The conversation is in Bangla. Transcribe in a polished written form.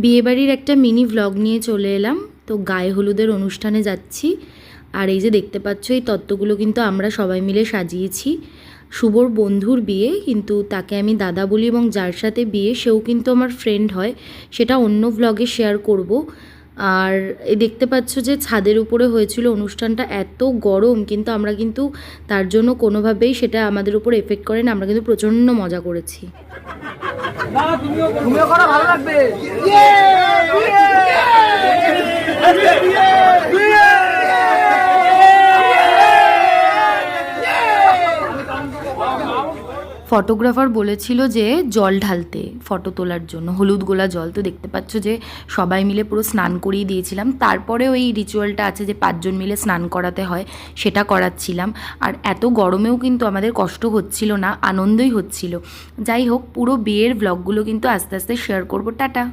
বিয়েবাড়ির একটা মিনি ভ্লগ নিয়ে চলে এলাম। তো গায়ে হলুদের অনুষ্ঠানে যাচ্ছি। আর এই যে দেখতে পাচ্ছ, এই তত্ত্বগুলো কিন্তু আমরা সবাই মিলে সাজিয়েছি। শুভর বন্ধুর বিয়ে, কিন্তু তাকে আমি দাদা বলি, এবং যার সাথে বিয়ে সেও কিন্তু আমার ফ্রেন্ড হয়, সেটা অন্য ভ্লগে শেয়ার করব। আর এই দেখতে পাচ্ছ যে ছাদের উপরে হয়েছিল অনুষ্ঠানটা, এত গরম, কিন্তু আমরা কিন্তু তার জন্য কোনোভাবেই সেটা আমাদের উপর এফেক্ট করে না, আমরা কিন্তু প্রচণ্ড মজা করেছি। ভালো লাগবে। ফটোগ্রাফার বলেছিল যে জল ঢালতে, ফটো তোলার জন্য হলুদ গোলা জল। তো দেখতে পাচ্ছ যে সবাই মিলে পুরো স্নান করিয়ে দিয়েছিলাম। তারপরেও এই রিচুয়ালটা আছে যে 5 জন মিলে স্নান করাতে হয়, সেটা করাচ্ছিলাম। আর এত গরমেও কিন্তু আমাদের কষ্ট হচ্ছিল না, আনন্দই হচ্ছিল। যাই হোক, পুরো বিয়ের ভ্লগগুলো কিন্তু আস্তে আস্তে শেয়ার করবো। টাটা।